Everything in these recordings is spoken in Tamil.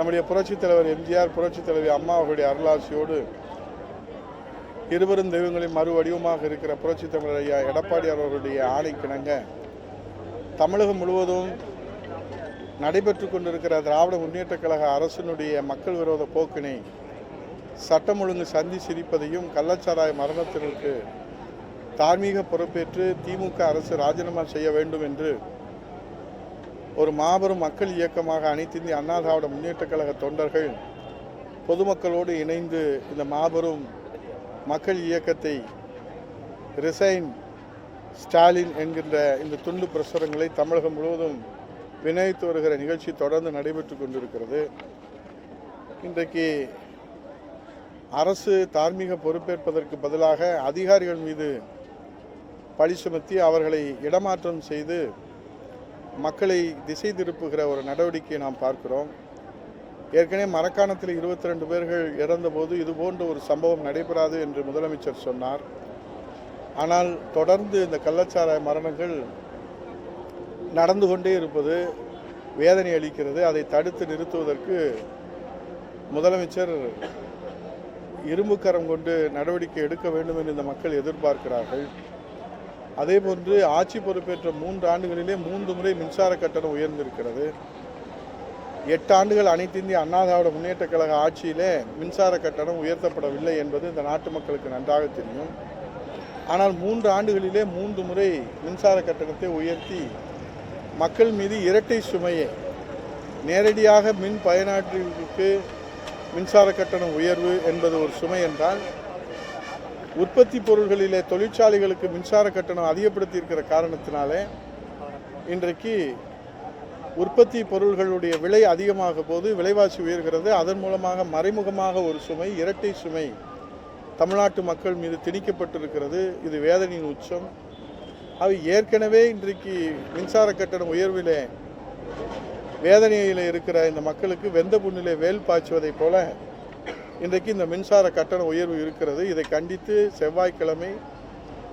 நம்முடைய புரட்சித் தலைவர் எம்ஜிஆர், புரட்சித் தலைவி அம்மா அவர்களுடைய அருளாசியோடு இருவரும் தெய்வங்களின் மறு வடிவமாக இருக்கிற புரட்சித் தமிழர் ஐயா எடப்பாடியார் அவர்களுடைய ஆணைக்கிணங்க தமிழகம் முழுவதும் நடைபெற்று கொண்டிருக்கிற திராவிட முன்னேற்றக் கழக அரசினுடைய மக்கள் விரோத போக்கினை சட்டம் ஒழுங்கு சந்தி சிரிப்பதையும் கள்ளச்சாராய மரணத்திற்கு தார்மீக பொறுப்பேற்று திமுக அரசு ராஜினாமா செய்ய வேண்டும் என்று ஒரு மாபெரும் மக்கள் இயக்கமாக அனைத்து இந்திய அண்ணா திராவிட முன்னேற்றக் கழக தொண்டர்கள் பொதுமக்களோடு இணைந்து இந்த மாபெரும் மக்கள் இயக்கத்தை ரிசைன் ஸ்டாலின் என்கின்ற இந்த துண்டு பிரசுரங்களை தமிழகம் முழுவதும் விநியோகித்து வருகிற நிகழ்ச்சி தொடர்ந்து நடைபெற்று கொண்டிருக்கிறது. இன்றைக்கு அரசு தார்மீக பொறுப்பேற்பதற்கு பதிலாக அதிகாரிகள் மீது பழி சுமத்தி அவர்களை இடமாற்றம் செய்து மக்களை திசை திருப்புகிற ஒரு நடவடிக்கையை நாம் பார்க்கிறோம். ஏற்கனவே மரக்காணத்தில் 22 பேர்கள் இறந்தபோது இதுபோன்ற ஒரு சம்பவம் நடைபெறாது என்று முதலமைச்சர் சொன்னார். ஆனால் தொடர்ந்து இந்த கள்ளச்சாராய மரணங்கள் நடந்து கொண்டே இருப்பது வேதனை அளிக்கிறது. அதை தடுத்து நிறுத்துவதற்கு முதலமைச்சர் இரும்புக்கரம் கொண்டு நடவடிக்கை எடுக்க வேண்டும் என்று இந்த மக்கள் எதிர்பார்க்கிறார்கள். அதேபோன்று ஆட்சி பொறுப்பேற்ற 3 ஆண்டுகளிலே 3 முறை மின்சார கட்டணம் உயர்ந்திருக்கிறது. 8 ஆண்டுகள் அனைத்து இந்திய அண்ணா திராவிட முன்னேற்றக் கழக ஆட்சியிலே மின்சார கட்டணம் உயர்த்தப்படவில்லை என்பது இந்த நாட்டு மக்களுக்கு நன்றாக தெரியும். ஆனால் 3 ஆண்டுகளிலே 3 முறை மின்சார கட்டணத்தை உயர்த்தி மக்கள் மீது இரட்டை சுமையை நேரடியாக மின் பயனாற்றிகளுக்கு மின்சார கட்டணம் உயர்வு என்பது ஒரு சுமை என்றால், உற்பத்தி பொருள்களிலே தொழிற்சாலைகளுக்கு மின்சார கட்டணம் அதிகப்படுத்தி இருக்கிற காரணத்தினாலே இன்றைக்கு உற்பத்தி பொருள்களுடைய விலை அதிகமாக போது விலைவாசி உயர்கிறது. அதன் மூலமாக மறைமுகமாக ஒரு சுமை, இரட்டை சுமை தமிழ்நாட்டு மக்கள் மீது திணிக்கப்பட்டிருக்கிறது. இது வேதனையின் உச்சம். அவை ஏற்கனவே இன்றைக்கு மின்சார கட்டணம் உயர்விலே வேதனையில் இருக்கிற இந்த மக்களுக்கு வெந்த புண்ணிலே வேல் பாய்ச்சுவதைப் போல இன்றைக்கு இந்த மின்சார கட்டண உயர்வு இருக்கிறது. இதை கண்டித்து செவ்வாய்க்கிழமை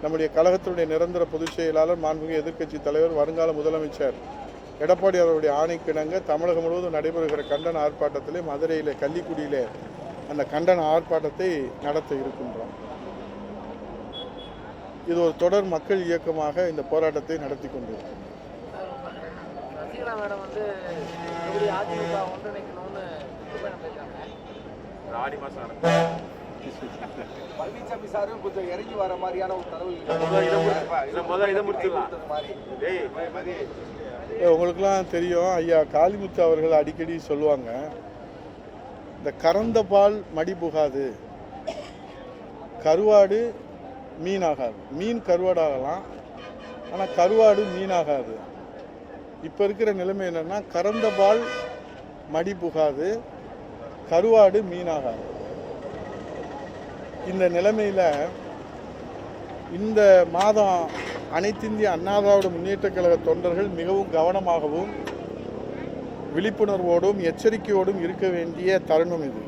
நம்முடைய கழகத்தினுடைய நிரந்தர பொதுச் செயலாளர், மாண்புமிகு எதிர்க்கட்சி தலைவர், வருங்கால முதலமைச்சர் எடப்பாடி அவருடைய ஆணைக்கிணங்க தமிழகம் முழுவதும் நடைபெறுகிற கண்டன ஆர்ப்பாட்டத்திலே மதுரையிலே கள்ளிக்குடியிலே அந்த கண்டன ஆர்ப்பாட்டத்தை நடத்த இருக்கின்றோம். இது ஒரு தொடர் மக்கள் இயக்கமாக இந்த போராட்டத்தை நடத்தி கொண்டிருக்கிறோம். பழனிசாமி சாரும் கொஞ்சம் இறங்கி வர மாதிரியான ஒரு தகவல். உங்களுக்கெல்லாம் தெரியும், ஐயா காளிமுத்து அவர்கள் அடிக்கடி சொல்லுவாங்க, இந்த கறந்த பால் மடி புகாது, கருவாடு மீனாகாது. மீன் கருவாடாகலாம், ஆனால் கருவாடு மீனாகாது. இப்போ இருக்கிற நிலைமை என்னென்னா, கறந்த பால் மடி புகாது, கருவாடு மீனாகாது. இந்த நிலைமையில் இந்த மாதம் அனைத்து இந்திய அண்ணா திராவிட முன்னேற்றக் கழக தொண்டர்கள் மிகவும் கவனமாகவும் விழிப்புணர்வோடும் எச்சரிக்கையோடும் இருக்க வேண்டிய தருணம் இது.